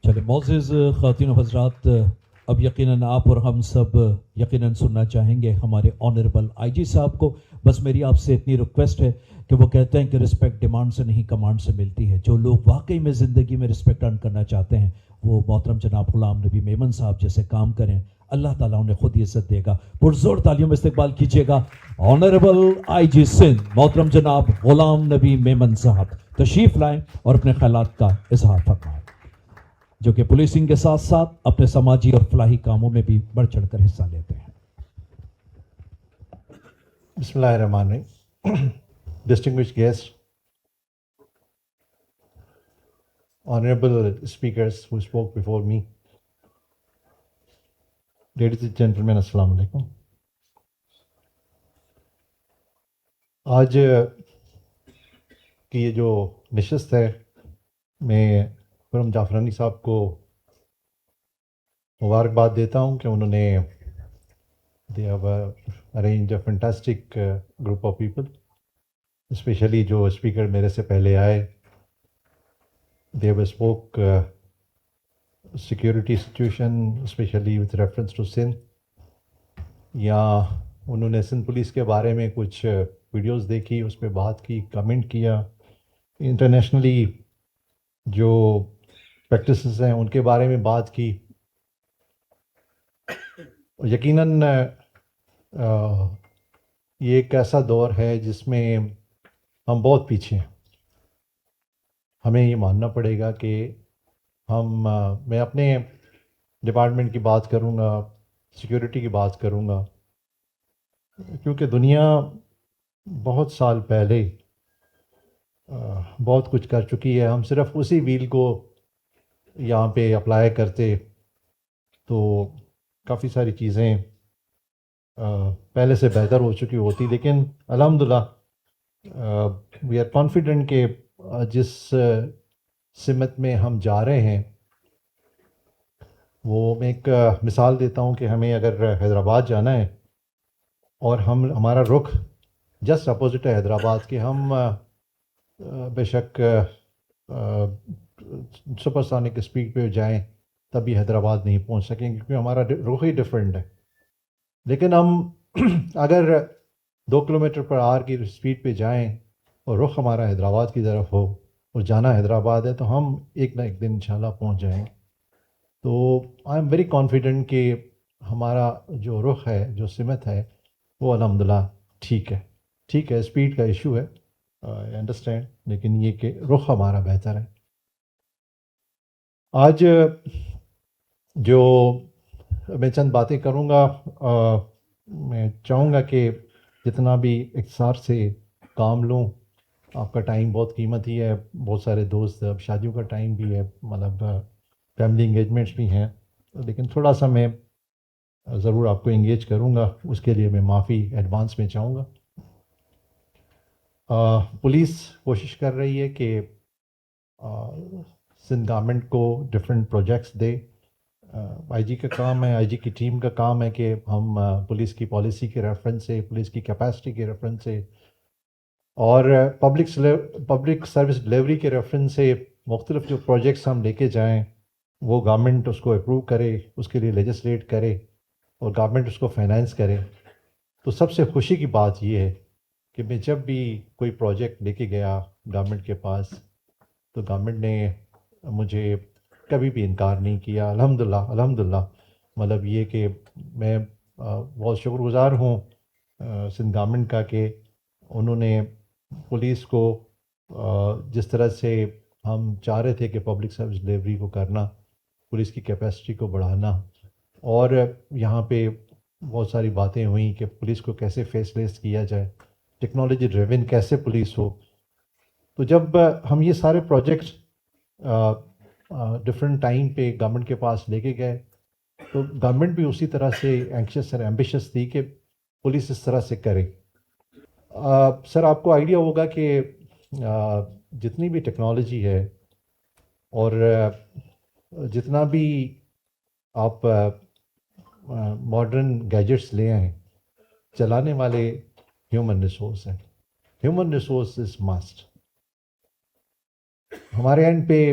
چلے معزز خواتین و حضرات، اب یقیناً آپ اور ہم سب یقیناً سننا چاہیں گے ہمارے آنریبل آئی جی صاحب کو. بس میری آپ سے اتنی ریکویسٹ ہے کہ وہ کہتے ہیں کہ رسپیکٹ ڈیمانڈ سے نہیں کمانڈ سے ملتی ہے. جو لوگ واقعی میں زندگی میں رسپیکٹ ارن کرنا چاہتے ہیں وہ محترم جناب غلام نبی میمن صاحب جیسے کام کریں. اللہ تعالیٰ انہیں خود ہی عزت دے گا. پرزور تالیوں میں استقبال کیجیے گا آنریبل آئی جی سندھ محترم جناب غلام نبی میمن صاحب. تشریف لائیں اور اپنے خیالات کا اظہار فرمائیں، جو کہ پولیسنگ کے ساتھ ساتھ اپنے سماجی اور فلاحی کاموں میں بھی بڑھ چڑھ کر حصہ لیتے ہیں. بسم اللہ الرحمن الرحیم. Distinguished guests, honorable speakers who spoke before me, ladies and gentlemen, السلام علیکم. آج کی یہ جو نشست ہے، میں خرم جعفرانی صاحب کو مبارکباد دیتا ہوں کہ انہوں نے they have arranged a fantastic group of people, especially جو اسپیکر میرے سے پہلے آئے. they have spoke security situation especially with reference to Sindh, یا انہوں نے سندھ پولیس کے بارے میں کچھ ویڈیوز دیکھی، اس پہ بات کی، کمنٹ کیا. انٹرنیشنلی جو پریکٹسز ہیں ان کے بارے میں بات کی. یقیناً یہ ایک ایسا دور ہے جس میں ہم بہت پیچھے ہیں. ہمیں یہ ماننا پڑے گا کہ میں اپنے ڈپارٹمنٹ کی بات کروں گا، سیکیورٹی کی بات کروں گا، کیونکہ دنیا بہت سال پہلے بہت کچھ کر چکی ہے. ہم صرف اسی ویل کو یہاں پہ اپلائی کرتے تو کافی ساری چیزیں پہلے سے بہتر ہو چکی ہوتی. لیکن الحمدللہ وی آر کانفیڈنٹ کہ جس سمت میں ہم جا رہے ہیں، وہ میں ایک مثال دیتا ہوں کہ ہمیں اگر حیدرآباد جانا ہے اور ہمارا رخ جسٹ اپوزٹ ہے حیدرآباد کے، ہم بے شک سپر سونک اسپیڈ پہ جائیں تبھی حیدرآباد نہیں پہنچ سکیں گے، کیونکہ ہمارا رخ ہی ڈفرینٹ ہے. لیکن ہم اگر 2 کلومیٹر پر آور کی اسپیڈ پہ جائیں اور رخ ہمارا حیدرآباد کی طرف ہو اور جانا حیدرآباد ہے، تو ہم ایک نہ ایک دن انشاءاللہ پہنچ جائیں گے. تو آئی ایم ویری کانفیڈنٹ کہ ہمارا جو رخ ہے، جو سمت ہے، وہ الحمدللہ ٹھیک ہے. ٹھیک ہے، اسپیڈ کا ایشو ہے، آئی انڈرسٹینڈ، لیکن یہ کہ رخ ہمارا بہتر ہے. آج جو میں چند باتیں کروں گا، میں چاہوں گا کہ جتنا بھی اختصار سے کام لوں. آپ کا ٹائم بہت قیمتی ہے، بہت سارے دوست، اب شادیوں کا ٹائم بھی ہے، مطلب فیملی انگیجمنٹس بھی ہیں، لیکن تھوڑا سا میں ضرور آپ کو انگیج کروں گا. اس کے لیے میں معافی ایڈوانس میں چاہوں گا. پولیس کوشش کر رہی ہے کہ سندھ گورنمنٹ کو ڈفرینٹ پروجیکٹس دے. آئی جی کا کام ہے، آئی جی کی ٹیم کا کام ہے کہ ہم پولیس کی پالیسی کے ریفرنس سے، پولیس کی کیپیسٹی کے ریفرنس سے اور پبلک سروس ڈلیوری کے ریفرنس سے مختلف جو پروجیکٹس ہم لے کے جائیں، وہ گورنمنٹ اس کو اپروو کرے، اس کے لیے لیجسلیٹ کرے اور گورنمنٹ اس کو فائنینس کرے. تو سب سے خوشی کی بات یہ ہے کہ میں جب بھی کوئی پروجیکٹ لے کے گیا گورنمنٹ کے پاس، تو گورنمنٹ نے مجھے کبھی بھی انکار نہیں کیا. الحمدللہ مطلب یہ کہ میں بہت شکر گزار ہوں سندھ گورنمنٹ کا کہ انہوں نے پولیس کو جس طرح سے ہم چاہ رہے تھے کہ پبلک سروس ڈلیوری کو کرنا، پولیس کی کیپیسٹی کو بڑھانا، اور یہاں پہ بہت ساری باتیں ہوئیں کہ پولیس کو کیسے فیس لیس کیا جائے، ٹیکنالوجی ڈریون کیسے پولیس ہو. تو جب ہم یہ سارے پروجیکٹس ڈفرینٹ ٹائم پہ گورنمنٹ کے پاس لے کے گئے، تو گورنمنٹ بھی اسی طرح سے اینکشیس اور ایمبیشس تھی کہ پولیس اس طرح سے کرے. سر آپ کو آئیڈیا ہوگا کہ جتنی بھی ٹیکنالوجی ہے اور جتنا بھی آپ ماڈرن گیجٹس لے آئیں، چلانے والے ہیومن ریسورس ہیں. Human resource is must. ہمارے اینڈ پہ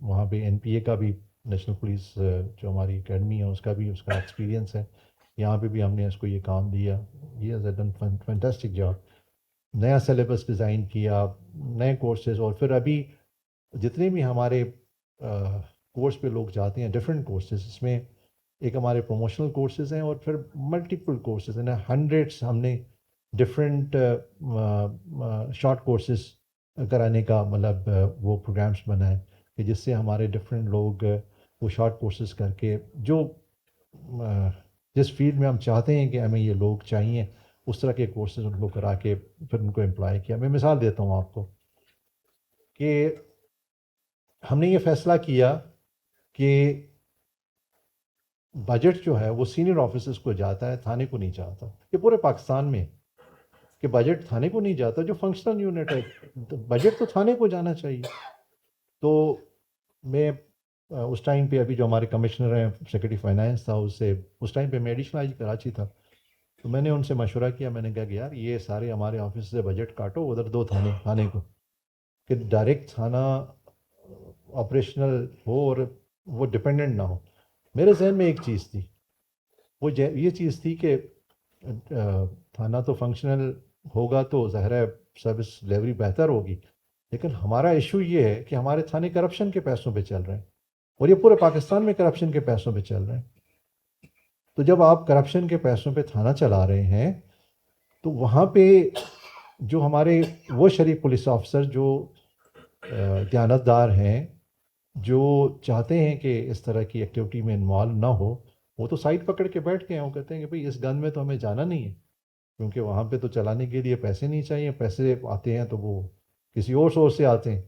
وہاں پہ NPA کا بھی نیشنل پولیس جو ہماری اکیڈمی ہے اس کا بھی اس کا ایکسپیرینس ہے. یہاں پہ بھی ہم نے اس کو یہ کام دیا. He has done fantastic job. نیا سلیبس ڈیزائن کیا, نئے کورسز, اور پھر ابھی جتنے بھی ہمارے کورس پہ لوگ جاتے ہیں ڈفرینٹ کورسز, اس میں ایک ہمارے پروموشنل کورسز ہیں اور پھر ملٹیپل کورسز ہیں, ہنڈریڈس ہم نے ڈفرینٹ شارٹ کورسز کرانے کا مطلب وہ پروگرامس بنائے کہ جس سے ہمارے ڈفرینٹ لوگ وہ شارٹ کورسز کر کے جو جس فیلڈ میں ہم چاہتے ہیں کہ ہمیں یہ لوگ چاہیے اس طرح کے کورسز ان کو کرا کے پھر ان کو امپلائی کیا. میں مثال دیتا ہوں آپ کو کہ ہم نے یہ فیصلہ کیا کہ بجٹ جو ہے وہ سینئر آفیسرز کو جاتا ہے, تھانے کو نہیں جاتا. یہ پورے پاکستان میں کہ بجٹ تھانے کو نہیں جاتا, جو فنکشنل یونٹ ہے بجٹ تو تھانے کو جانا چاہیے. تو میں اس ٹائم پہ ابھی جو ہمارے کمشنر ہیں سیکرٹری فائنانس تھا, اس سے اس ٹائم پہ میں ایڈیشنل آئی کراچی تھا, تو میں نے ان سے مشورہ کیا. میں نے کہا کہ یار یہ سارے ہمارے آفس سے بجٹ کاٹو, ادھر دو تھانے کو, کہ ڈائریکٹ تھانہ آپریشنل ہو اور وہ ڈپینڈنٹ نہ ہو. میرے ذہن میں ایک چیز تھی, وہ یہ چیز تھی کہ تھانہ تو فنکشنل ہوگا تو ظاہر ہے سروس ڈلیوری بہتر ہوگی, لیکن ہمارا ایشو یہ ہے کہ ہمارے تھانے کرپشن کے پیسوں پہ چل رہے ہیں, اور یہ پورے پاکستان میں کرپشن کے پیسوں پہ چل رہے ہیں. تو جب آپ کرپشن کے پیسوں پہ تھانہ چلا رہے ہیں تو وہاں پہ جو ہمارے وہ شریف پولیس آفسر جو دیانتدار ہیں, جو چاہتے ہیں کہ اس طرح کی ایکٹیویٹی میں انوالو نہ ہو, وہ تو سائٹ پکڑ کے بیٹھ کے ہیں. وہ کہتے ہیں کہ بھئی اس گن میں تو ہمیں جانا نہیں ہے, کیونکہ وہاں پہ تو چلانے کے لیے پیسے نہیں چاہیے, پیسے آتے ہیں تو وہ کسی اور سورس سے آتے ہیں.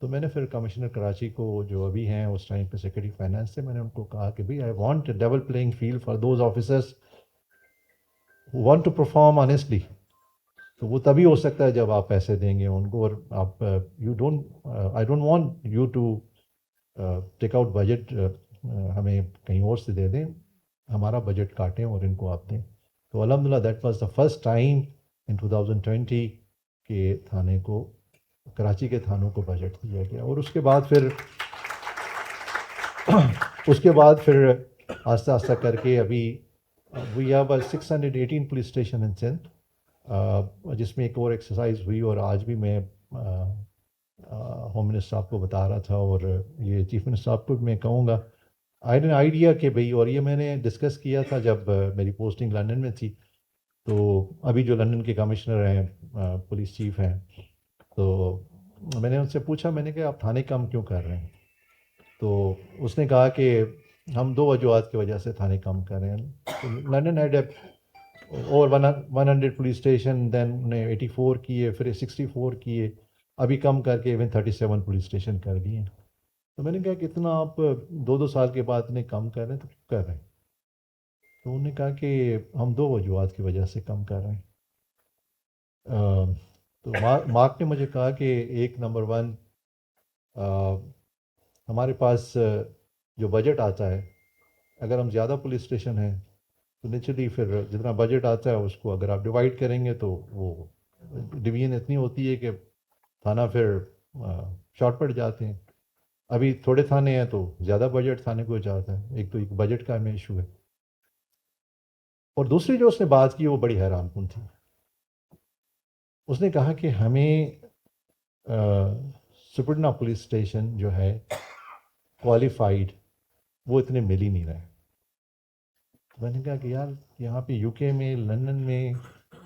تو میں نے پھر کمشنر کراچی کو جو ابھی ہیں اس ٹائم پہ سیکرٹری فائنانس سے, میں نے ان کو کہا کہ بھئی I want a level playing field for those officers who want to perform honestly. تو وہ تبھی ہو سکتا ہے جب آپ پیسے دیں گے ان کو, اور آپ I don't want you to take out budget, ہمیں کہیں اور سے دے دیں, ہمارا بجٹ کاٹیں اور ان کو آپ دیں. تو الحمدللہ that was the first time in 2020 کہ تھانے کو, کراچی کے تھانوں کو بجٹ دیا گیا. اور اس کے بعد پھر آہستہ آہستہ کر کے ابھی we have 618 police station in Sindh, جس میں ایک اور ایکسرسائز ہوئی, اور آج بھی میں ہوم منسٹر صاحب کو بتا رہا تھا, اور یہ چیف منسٹر صاحب کو بھی میں کہوں گا, آئی ڈن آئیڈیا کہ بھئی, اور یہ میں نے ڈسکس کیا تھا جب میری پوسٹنگ لندن میں تھی. تو ابھی جو لندن کے کمشنر ہیں, پولیس چیف ہیں, تو میں نے ان سے پوچھا, میں نے کہا آپ تھانے کم کیوں کر رہے ہیں؟ تو اس نے کہا کہ ہم دو وجوہات کی وجہ سے تھانے کم کر رہے ہیں. لندن ہیڈ اور 100 پولیس اسٹیشن, دین انہیں 84 کیے, پھر 64 کیے, ابھی کم کر کے ایون 37 پولیس اسٹیشن کر دیے ہیں. تو میں نے کہا کہ اتنا آپ 2 سال کے بعد انہیں کم کر رہے ہیں تو کیوں کر رہے ہیں؟ تو انہوں نے کہا کہ ہم دو وجوہات کی وجہ سے کم کر رہے ہیں. تو مارک نے مجھے کہا کہ ایک نمبر 1, ہمارے پاس جو بجٹ آتا ہے, اگر ہم زیادہ پولیس اسٹیشن ہیں تو نیچرلی پھر جتنا بجٹ آتا ہے اس کو اگر آپ ڈیوائڈ کریں گے تو وہ ڈویژن اتنی ہوتی ہے کہ تھانہ پھر شارٹ پڑ جاتے ہیں. ابھی تھوڑے تھانے ہیں تو زیادہ بجٹ تھانے کو جاتا ہے. ایک تو ایک بجٹ کا ہمیں ایشو ہے, اور دوسری جو اس نے بات کی وہ بڑی حیران کن تھی. اس نے کہا کہ ہمیں سپرڈنا پولیس اسٹیشن جو ہے کوالیفائڈ وہ اتنے مل ہی نہیں رہے. میں نے کہا کہ یار یہاں پہ UK میں, لندن میں,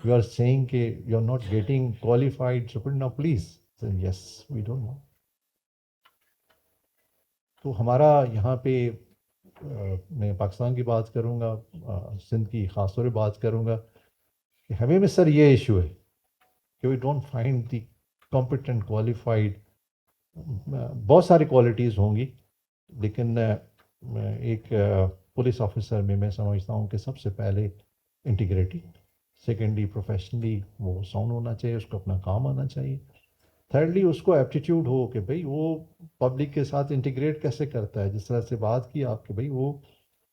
یو آر سیئنگ کہ you are not getting qualified سپرڈنا police. Yes we don't know. تو ہمارا یہاں پہ میں پاکستان کی بات کروں گا, سندھ کی خاص طور پہ بات کروں گا, کہ ہمیں میں سر یہ ایشو ہے کہ we don't find the competent qualified. بہت ساری کوالٹیز ہوں گی, لیکن ایک پولیس آفیسر میں سمجھتا ہوں کہ سب سے پہلے انٹیگریٹی, سیکنڈلی پروفیشنلی وہ ساؤنڈ ہونا چاہیے, اس کو اپنا کام آنا چاہیے, تھرڈلی اس کو ایپٹیٹیوڈ ہو کہ بھئی وہ پبلک کے ساتھ انٹیگریٹ کیسے کرتا ہے. جس طرح سے بات کی آپ کہ بھئی وہ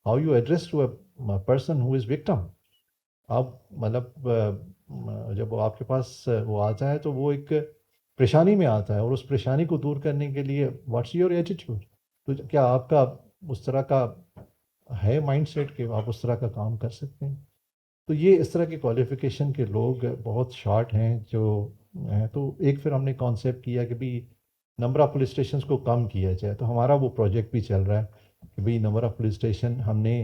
how you address to a person who is victim. آپ مطلب جب آپ کے پاس وہ آتا ہے تو وہ ایک پریشانی میں آتا ہے اور اس پریشانی کو دور کرنے کے لیے واٹس یور ایٹیٹیوڈ. تو کیا آپ کا اس طرح کا ہے مائنڈ سیٹ کہ آپ اس طرح کا کام کر سکتے ہیں؟ تو یہ اس طرح کے کوالیفیکیشن کے لوگ بہت شارٹ ہیں جو ہیں. تو ایک پھر ہم نے کانسیپٹ کیا کہ بھئی نمبر آف پولیس اسٹیشنس کو کم کیا جائے. تو ہمارا وہ پروجیکٹ بھی چل رہا ہے کہ بھئی نمبر آف پولیس اسٹیشن ہم نے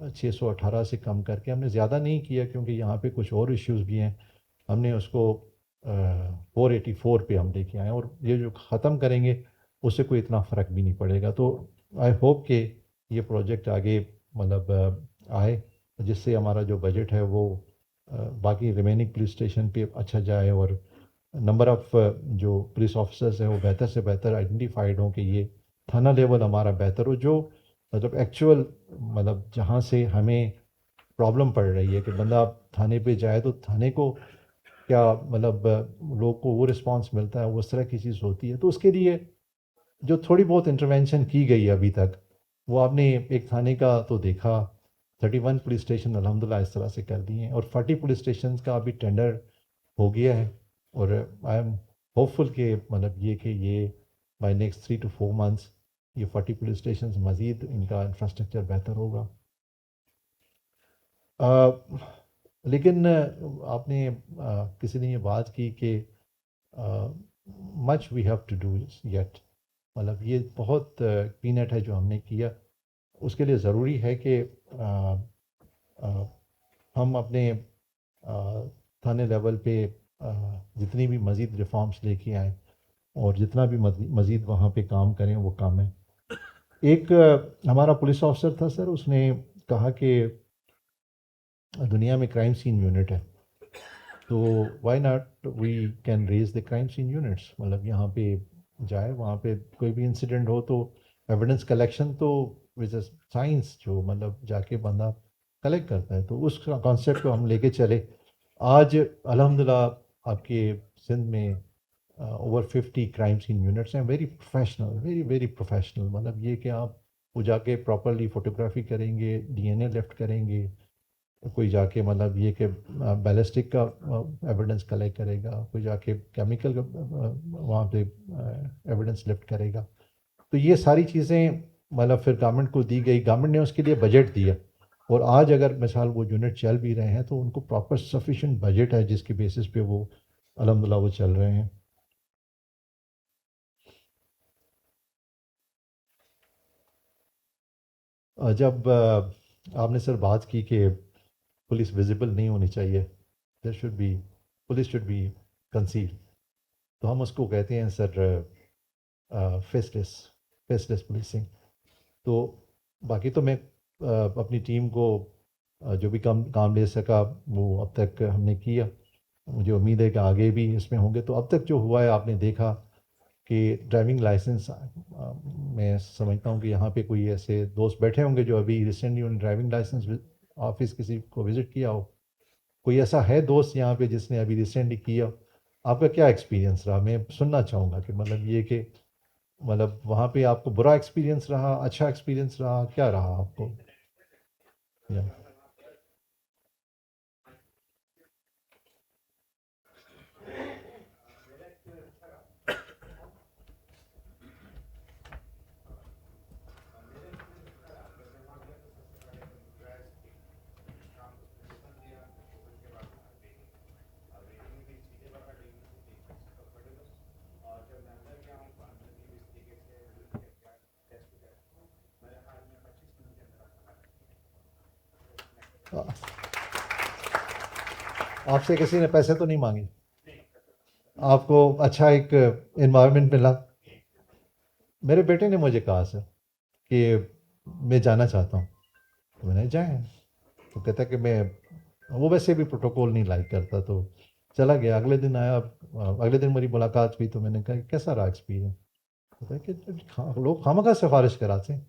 618 سے کم کر کے، ہم نے زیادہ نہیں کیا کیونکہ یہاں پہ کچھ اور ایشوز بھی ہیں، ہم نے اس کو 484 پہ ہم لے کے آئے ہیں، اور یہ جو ختم کریں گے اس سے کوئی اتنا فرق بھی نہیں پڑے گا. تو آئی ہوپ کہ یہ پروجیکٹ آگے مطلب آئے جس سے ہمارا جو بجٹ ہے وہ باقی ریمیننگ پولیس اسٹیشن پہ اچھا جائے، اور نمبر آف جو پولیس آفیسرز ہیں وہ بہتر سے بہتر آئیڈینٹیفائڈ ہوں کہ یہ تھانہ لیول ہمارا بہتر ہو. جو مطلب ایکچوئل مطلب جہاں سے ہمیں پرابلم پڑ رہی ہے کہ بندہ تھانے پہ جائے تو تھانے کو کیا مطلب لوگ کو وہ رسپانس ملتا ہے، وہ اس طرح کی چیز ہوتی ہے. تو اس کے لیے جو تھوڑی بہت انٹروینشن کی گئی ہے ابھی تک، وہ آپ نے ایک تھانے کا تو دیکھا، 31 پولیس اسٹیشن الحمدللہ اس طرح سے کر دیے ہیں، اور 40 پولیس اسٹیشنز کا ابھی ٹینڈر ہو گیا ہے. اور آئی ایم ہوپ فل کہ مطلب یہ کہ یہ بائی نیکسٹ 3 to 4 months یہ 40 پولیس اسٹیشنز مزید ان کا انفراسٹرکچر بہتر ہوگا. لیکن آپ نے کسی نے یہ بات کی کہ much we have to do yet, مطلب یہ بہت پینٹ ہے جو ہم نے کیا. اس کے لیے ضروری ہے کہ ہم اپنے تھانے لیول پہ جتنی بھی مزید ریفارمز لے کے آئیں اور جتنا بھی مزید وہاں پہ کام کریں وہ کام ہے. ایک ہمارا پولیس آفسر تھا سر، اس نے کہا کہ دنیا میں کرائم سین یونٹ ہے، تو why not we can raise the crime scene units. مطلب یہاں پہ جائے، وہاں پہ کوئی بھی انسیڈنٹ ہو تو ایویڈنس کلیکشن تو وز اے سائنس جو مطلب جا کے بندہ کلیکٹ کرتا ہے. تو اس کانسیپٹ کو ہم لے کے چلے. آج الحمدللہ آپ کے سندھ میں اوور 50 کرائم سین یونٹس ہیں، very professional, very very professional. مطلب یہ کہ آپ وہ جا کے پراپرلی فوٹوگرافی کریں گے، ڈی این اے لیفٹ کریں گے، کوئی جا کے مطلب یہ کہ بیلسٹک کا ایویڈنس کلیکٹ کرے گا، کوئی جا کے کیمیکل کا وہاں پہ ایویڈنس لیفٹ کرے گا. تو یہ ساری چیزیں مطلب پھر گورنمنٹ کو دی گئی، گورنمنٹ نے اس کے لیے بجٹ دیا، اور آج اگر مثال وہ یونٹ چل بھی رہے ہیں تو ان کو پراپر سفیشینٹ بجٹ ہے جس کے بیسس پہ وہ الحمدللہ وہ چل رہے ہیں. جب آپ نے سر بات کی کہ پولیس ویزیبل نہیں ہونی چاہیے، there should be police should be conceal, تو ہم اس کو کہتے ہیں سر فیس لیس پولیسنگ. تو باقی تو میں اپنی ٹیم کو جو بھی کام لے سکا وہ اب تک ہم نے کیا. مجھے امید ہے کہ آگے بھی اس میں ہوں گے. تو اب تک جو ہوا ہے آپ نے دیکھا کہ ڈرائیونگ لائسنس، میں سمجھتا ہوں کہ یہاں پہ کوئی ایسے دوست بیٹھے ہوں گے جو ابھی ریسنٹلی انہوں نے ڈرائیونگ لائسنس آفس کسی کو وزٹ کیا ہو. کوئی ایسا ہے دوست یہاں پہ جس نے ابھی ریسنٹلی کیا؟ آپ کا کیا ایکسپیرینس رہا؟ میں سننا چاہوں گا کہ مطلب یہ کہ مطلب وہاں پہ آپ کو برا ایکسپیرینس رہا، اچھا ایکسپیرینس رہا، کیا رہا آپ کو؟ آپ سے کسی نے پیسے تو نہیں مانگے؟ آپ کو اچھا ایک انوائرمنٹ ملا؟ میرے بیٹے نے مجھے کہا سر کہ میں جانا چاہتا ہوں، تو میں نے جائیں. تو کہتا کہ میں، وہ ویسے بھی پروٹوکول نہیں لائک کرتا، تو چلا گیا. اگلے دن آیا، اگلے دن میری ملاقات ہوئی، تو میں نے کہا کیسا رہا ایکسپیرینس؟ کہتا ہے کہ لوگ خواہ سفارش کراتے ہیں.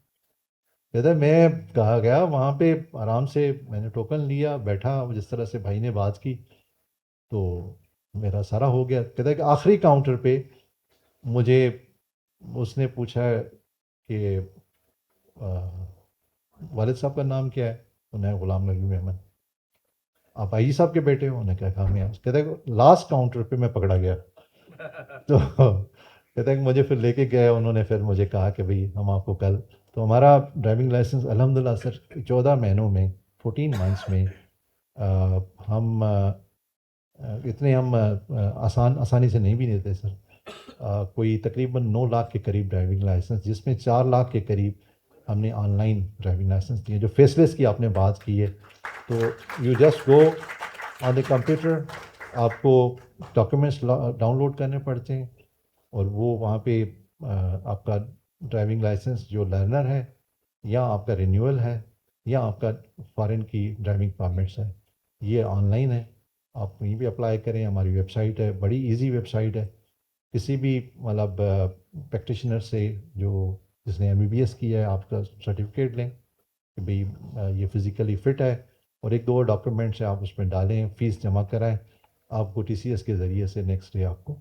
کہتا ہے میں کہا گیا وہاں پہ آرام سے میں نے ٹوکن لیا، بیٹھا، جس طرح سے بھائی نے بات کی تو میرا سارا ہو گیا. کہتا ہے کہ آخری کاؤنٹر پہ مجھے اس نے پوچھا کہ والد صاحب کا نام کیا ہے؟ انہیں غلام نبی محمد. آپ آئی جی صاحب کے بیٹے ہو؟ انہیں کہا میں. کہتا ہے کہ لاسٹ کاؤنٹر پہ میں پکڑا گیا تو کہتے ہیں کہ مجھے پھر لے کے گئے انہوں نے، پھر مجھے کہا کہ بھئی ہم آپ کو کل، تو ہمارا ڈرائیونگ لائسنس الحمدللہ سر 14 مہینوں میں 14 منتھس میں ہم اتنے ہم آسانی سے نہیں بھی دیتے سر، کوئی تقریباً 9 لاکھ کے قریب ڈرائیونگ لائسنس، جس میں 4 لاکھ کے قریب ہم نے آن لائن ڈرائیونگ لائسنس دیے. جو فیس لیس کی آپ نے بات کی ہے، تو you just go on the computer, آپ کو ڈاکیومنٹس ڈاؤن لوڈ کرنے پڑتے ہیں، اور وہ وہاں پہ آپ کا ڈرائیونگ لائسنس جو لرنر ہے، یا آپ کا رینیول ہے، یا آپ کا فارن کی ڈرائیونگ پرمٹس ہے، یہ آن لائن ہے. آپ کہیں بھی اپلائی کریں، ہماری ویب سائٹ ہے، بڑی ایزی ویب سائٹ ہے. کسی بھی مطلب پریکٹیشنر سے جس نے MBBS کیا ہے، آپ کا سرٹیفکیٹ لیں کہ بھئی یہ فزیکلی فٹ ہے، اور ایک دو ڈاکیومنٹس آپ اس میں ڈالیں، فیس جمع کرائیں، آپ کو TCS کے ذریعے سے نیکسٹ ڈے آپ کو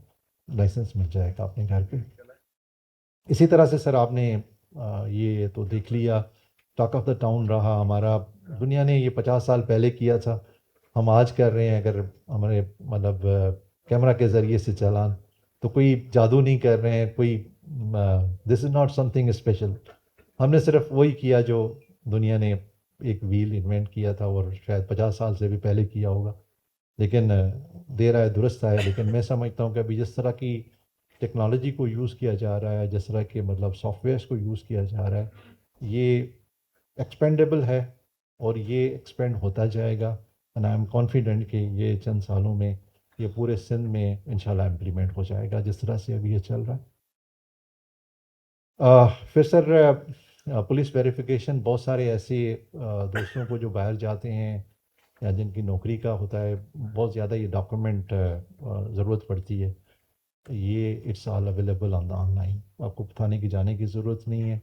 لائسنس مل جائے گا اپنے گھر پہ. اسی طرح سے سر آپ نے یہ تو دیکھ لیا، ٹاک آف دا ٹاؤن رہا ہمارا. دنیا نے یہ 50 سال پہلے کیا تھا، ہم آج کر رہے ہیں. اگر ہمارے مطلب کیمرہ کے ذریعے سے چلان، تو کوئی جادو نہیں کر رہے ہیں، کوئی this is not something special. ہم نے صرف وہی کیا جو دنیا نے ایک ویل انوینٹ کیا تھا، اور شاید 50 سال سے بھی پہلے کیا ہوگا. لیکن دیر آئے درست آئے. لیکن میں سمجھتا ہوں کہ ابھی جس طرح کی ٹیکنالوجی کو یوز کیا جا رہا ہے، جس طرح کے مطلب سافٹ ویئرس کو یوز کیا جا رہا ہے، یہ ایکسپینڈیبل ہے، اور یہ ایکسپینڈ ہوتا جائے گا. اینڈ آئی ایم کانفیڈنٹ کہ یہ چند سالوں میں یہ پورے سندھ میں انشاءاللہ امپلیمنٹ ہو جائے گا، جس طرح سے ابھی یہ چل رہا ہے. پھر سر پولیس ویریفیکیشن، بہت سارے ایسے دوستوں کو جو باہر جاتے ہیں یا جن کی نوکری کا ہوتا ہے، بہت زیادہ یہ ڈاکومنٹ ضرورت پڑتی ہے. یہ it's all available online, آپ کو تھانے کی جانے کی ضرورت نہیں ہے.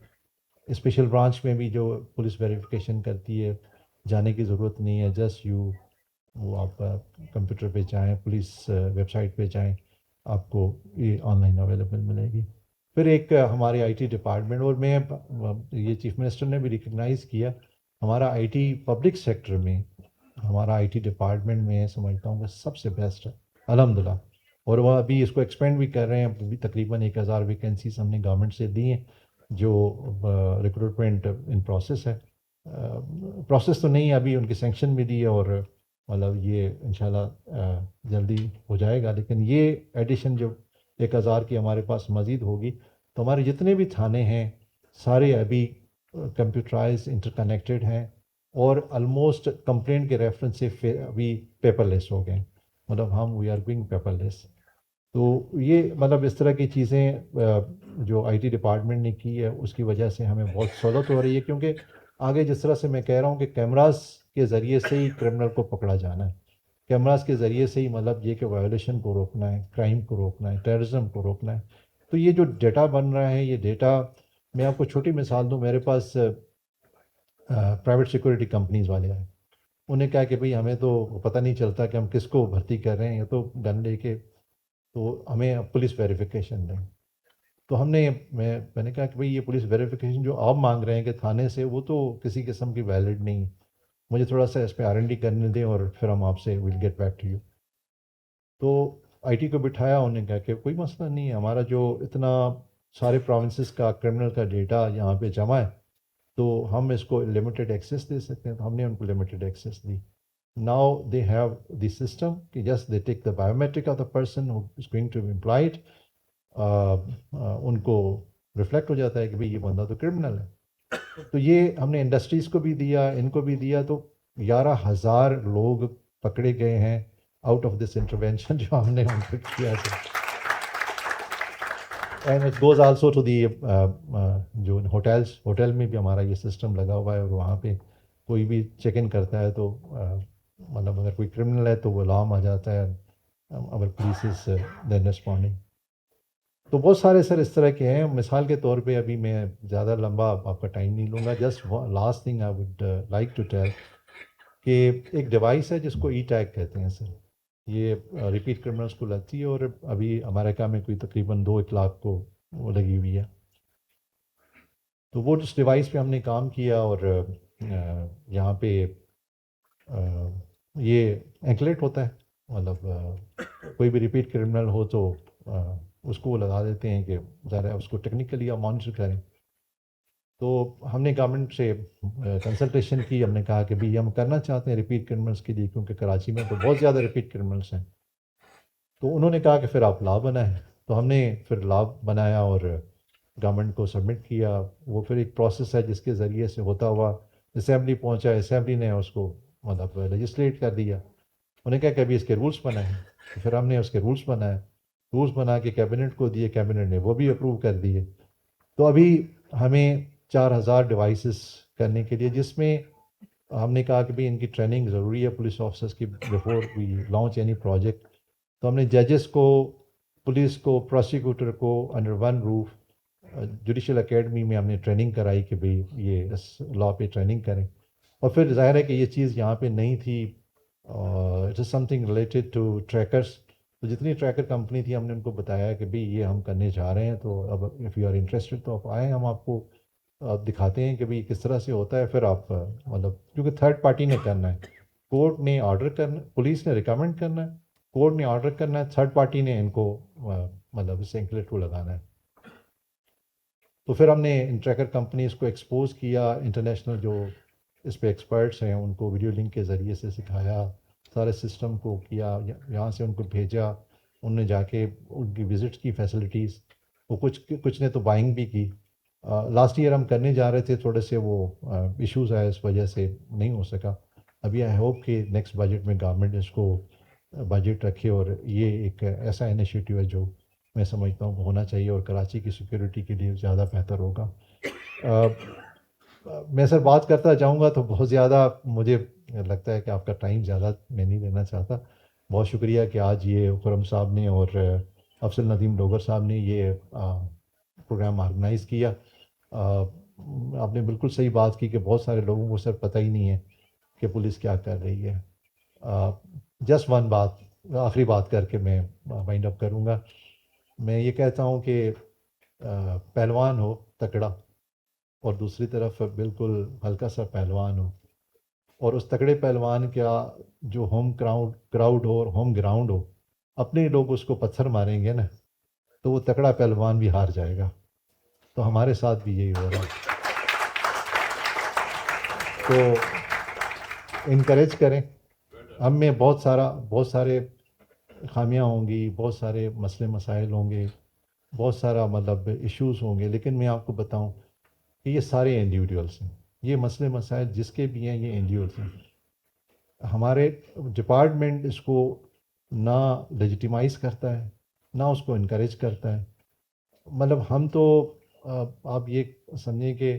اسپیشل برانچ میں بھی جو پولیس ویریفیکیشن کرتی ہے، جانے کی ضرورت نہیں ہے. جسٹ وہ آپ کمپیوٹر پہ جائیں، پولیس ویب سائٹ پہ جائیں، آپ کو یہ آن لائن اویلیبل ملے گی. پھر ایک ہمارے IT ڈپارٹمنٹ، اور میں یہ چیف منسٹر نے بھی ریکگنائز کیا، ہمارا IT پبلک سیکٹر میں، ہمارا IT ڈپارٹمنٹ میں سمجھتا ہوں کہ سب سے بیسٹ ہے الحمدللہ. اور وہ ابھی اس کو ایکسپینڈ بھی کر رہے ہیں. ابھی تقریباً 1000 ویکینسیز ہم نے گورنمنٹ سے دی ہیں، جو ریکروٹمنٹ ان پروسیس ہے. پروسیس تو نہیں ہے ابھی، ان کی سینکشن بھی دی ہے، اور مطلب یہ انشاءاللہ جلدی ہو جائے گا. لیکن یہ ایڈیشن جو 1000 کی ہمارے پاس مزید ہوگی، تو ہمارے جتنے بھی تھانے ہیں سارے ابھی کمپیوٹرائز انٹر کنیکٹڈ ہیں، اور آلموسٹ کمپلینٹ کے ریفرنس سے ابھی پیپر لیس ہو گئے. مطلب ہم وی آر گوئنگ پیپر لیس. تو یہ مطلب اس طرح کی چیزیں جو IT ڈپارٹمنٹ نے کی ہے، اس کی وجہ سے ہمیں بہت سہولت ہو رہی ہے. کیونکہ آگے جس طرح سے میں کہہ رہا ہوں کہ کیمراز کے ذریعے سے ہی کرمنل کو پکڑا جانا ہے، کیمراز کے ذریعے سے ہی مطلب یہ کہ وائلیشن کو روکنا ہے، کرائم کو روکنا ہے، ٹیررزم کو روکنا ہے. تو یہ جو ڈیٹا بن رہا ہے، یہ ڈیٹا، میں آپ کو چھوٹی مثال دوں. میرے پاس پرائیویٹ سیکورٹی کمپنیز والے آئے، انہیں کہا کہ بھئی ہمیں تو پتہ نہیں چلتا کہ ہم کس کو بھرتی کر رہے ہیں، یہ تو گن لے کے، تو ہمیں پولیس ویریفیکیشن دیں. تو میں نے کہا کہ بھئی یہ پولیس ویریفیکیشن جو آپ مانگ رہے ہیں کہ تھانے سے، وہ تو کسی قسم کی ویلڈ نہیں. مجھے تھوڑا سا اس پہ R&D کرنے دیں، اور پھر ہم آپ سے will get back to you. تو IT کو بٹھایا، انہوں نے کہا کہ کوئی مسئلہ نہیں ہے، ہمارا جو اتنا سارے پروونسز کا کرمنل کا ڈیٹا یہاں پہ جمع ہے، تو ہم اس کو لمیٹڈ ایکسیس دے سکتے ہیں. تو ہم نے ان کو لمیٹڈ ایکسیس دی. Now they have the system کہ just they take the biometric of the person who is going to be employed. ان کو ریفلیکٹ ہو جاتا ہے کہ بھئی یہ بندہ تو کرمنل ہے. تو یہ ہم نے انڈسٹریز کو بھی دیا، ان کو بھی دیا. تو 11,000 لوگ پکڑے گئے ہیں آؤٹ آف دس انٹروینشن جو ہم نے ان کو کیا تھا. And it goes also to the جو ہوٹل میں بھی ہمارا یہ سسٹم لگا ہوا ہے، اور وہاں پہ کوئی بھی چیک ان کرتا ہے تو مطلب اگر کوئی کرمنل ہے تو وہ الارم آ جاتا ہے. اور پولیس از دین ریسپونڈنگ. تو بہت سارے سر اس طرح کے ہیں. مثال کے طور پہ ابھی میں زیادہ لمبا آپ کا ٹائم نہیں لوں گا. Just last thing I would like to tell کہ ایک ڈیوائس ہے جس کو ای-ٹیگ کہتے ہیں سر. یہ ریپیٹ کرمنلس کو لگتی ہے، اور ابھی امریکہ میں کوئی تقریباً 2 لاکھ کو وہ لگی ہوئی ہے. تو وہ اس ڈیوائس پہ ہم نے کام کیا، اور یہاں پہ یہ اینکلیٹ ہوتا ہے. مطلب کوئی بھی ریپیٹ کرمنل ہو تو اس کو وہ لگا دیتے ہیں کہ ذرا اس کو ٹیکنیکلی آپ مانیٹر کریں. تو ہم نے گورنمنٹ سے کنسلٹیشن کی. ہم نے کہا کہ بھی ہم کرنا چاہتے ہیں ریپیٹ کرمنلس کے لیے, کیونکہ کراچی میں تو بہت زیادہ ریپیٹ کرمنلس ہیں. تو انہوں نے کہا کہ پھر آپ لا بنائیں. تو ہم نے پھر لا بنایا اور گورنمنٹ کو سبمٹ کیا. وہ پھر ایک پروسیس ہے جس کے ذریعے سے ہوتا ہوا اسمبلی پہنچا, اسمبلی نے اس کو مطلب لیجسلیٹ کر دیا. انہوں نے کہا کہ ابھی اس کے رولس بنائیں. تو پھر ہم نے اس کے رولس بنائے, رولس بنا کے کیبنٹ کو دیے, کیبنٹ نے وہ بھی اپروو کر دیے. تو ابھی ہمیں 4000 ڈیوائسز کرنے کے لیے, جس میں ہم نے کہا کہ بھی ان کی ٹریننگ ضروری ہے پولیس آفیسرس کی before we launch any project. تو ہم نے ججز کو, پولیس کو, پروسیکیوٹر کو under one roof judicial academy میں ہم نے ٹریننگ کرائی کہ بھئی یہ اس لا پہ ٹریننگ کریں. اور پھر ظاہر ہے کہ یہ چیز یہاں پہ نہیں تھی. It is something related to trackers. تو جتنی ٹریکر کمپنی تھی ہم نے ان کو بتایا کہ بھئی یہ ہم کرنے جا رہے ہیں, تو اب اف یو آر انٹرسٹڈ تو آپ آئیں, ہم آپ کو دکھاتے ہیں کہ بھئی کس طرح سے ہوتا ہے. پھر آپ مطلب کیونکہ تھرڈ پارٹی نے کرنا ہے, کورٹ نے آرڈر کرنا, پولیس نے ریکمینڈ کرنا ہے, کورٹ نے آرڈر کرنا ہے, تھرڈ پارٹی نے ان کو مطلب اس سے انکلیٹ کو لگانا ہے. تو پھر ہم نے ان ٹریکر کمپنیز کو ایکسپوز کیا, انٹرنیشنل جو اس پہ ایکسپرٹس ہیں ان کو ویڈیو لنک کے ذریعے سے سکھایا, سارے سسٹم کو کیا, یہاں سے ان کو بھیجا. انہوں نے جا کے ان کی وزٹس کی فیسلٹیز, وہ کچھ نے تو بائنگ بھی کی. لاسٹ ایئر ہم کرنے جا رہے تھے, تھوڑے سے وہ ایشوز آئے, اس وجہ سے نہیں ہو سکا. ابھی آئی ہوپ کہ نیکسٹ بجٹ میں گورنمنٹ اس کو بجٹ رکھے, اور یہ ایک ایسا انیشیٹو ہے جو میں سمجھتا ہوں ہونا چاہیے اور کراچی کی سیکیورٹی کے لیے زیادہ بہتر ہوگا. میں سر بات کرتا جاؤں گا تو بہت زیادہ مجھے لگتا ہے کہ آپ کا ٹائم زیادہ میں نہیں لینا چاہتا. بہت شکریہ کہ آج یہ خرم صاحب نے اور افضل ندیم ڈوگر صاحب نے یہ پروگرام آرگنائز کیا. آپ نے بالکل صحیح بات کی کہ بہت سارے لوگوں کو سر پتہ ہی نہیں ہے کہ پولیس کیا کر رہی ہے. جسٹ ون بات, آخری بات کر کے میں وائنڈ اپ کروں گا. میں یہ کہتا ہوں کہ پہلوان ہو تکڑا, اور دوسری طرف بالکل ہلکا سا پہلوان ہو, اور اس تکڑے پہلوان کا جو ہوم کراؤڈ ہو اور ہوم گراؤنڈ ہو, اپنے لوگ اس کو پتھر ماریں گے نا, تو وہ تکڑا پہلوان بھی ہار جائے گا. تو ہمارے ساتھ بھی یہی ہو رہا ہے. تو انکریج کریں. ہم میں بہت سارے خامیاں ہوں گی, بہت سارے مسئلے مسائل ہوں گے, بہت سارا مطلب ایشوز ہوں گے, لیکن میں آپ کو بتاؤں کہ یہ سارے انڈیویڈولس ہیں. یہ مسئلے مسائل جس کے بھی ہیں یہ انڈیویڈولس ہیں. ہمارے ڈپارٹمنٹ اس کو نہ لیجیٹیمائز کرتا ہے, نہ اس کو انکریج کرتا ہے. مطلب ہم تو آپ یہ سمجھیں کہ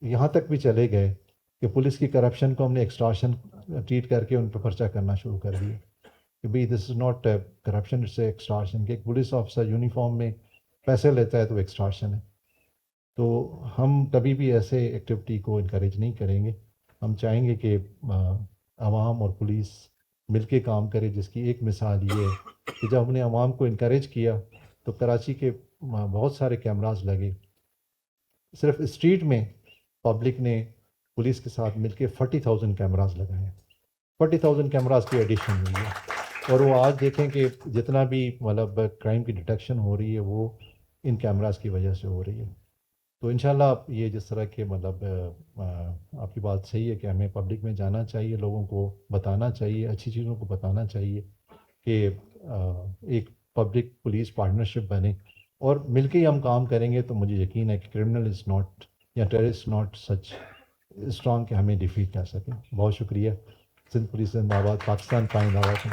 یہاں تک بھی چلے گئے کہ پولیس کی کرپشن کو ہم نے ایکسٹارشن ٹریٹ کر کے ان پہ پرچہ کرنا شروع کر دیا کہ بھئی this is not corruption, it's a extortion. کہ ایک پولیس آفیسر یونیفارم میں پیسے لیتا ہے تو ایکسٹارشن ہے. تو ہم کبھی بھی ایسے ایکٹیویٹی کو انکریج نہیں کریں گے. ہم چاہیں گے کہ عوام اور پولیس مل کے کام کرے, جس کی ایک مثال یہ ہے کہ جب ہم نے عوام کو انکریج کیا تو کراچی کے بہت سارے کیمراز لگے. صرف اسٹریٹ میں پبلک نے پولیس کے ساتھ مل کے 40,000 کیمراز لگائے ہیں. 40,000 کیمراز کی ایڈیشن ہوئی ہے, اور وہ آج دیکھیں کہ جتنا بھی مطلب کرائم کی ڈیٹیکشن ہو رہی ہے وہ ان کیمراز کی وجہ سے ہو رہی ہے. تو انشاءاللہ یہ جس طرح کے مطلب آپ کی بات صحیح ہے کہ ہمیں پبلک میں جانا چاہیے, لوگوں کو بتانا چاہیے, اچھی چیزوں کو بتانا چاہیے کہ ایک پبلک پولیس پارٹنرشپ بنے, اور مل کے ہی ہم کام کریں گے تو مجھے یقین ہے کہ کرمنل از ناٹ یا ٹیررسٹ ناٹ سچ اسٹرانگ کہ ہمیں ڈیفیٹ کر سکیں. بہت شکریہ. سندھ پولیس زندہ آباد, پاکستان قائم آباد.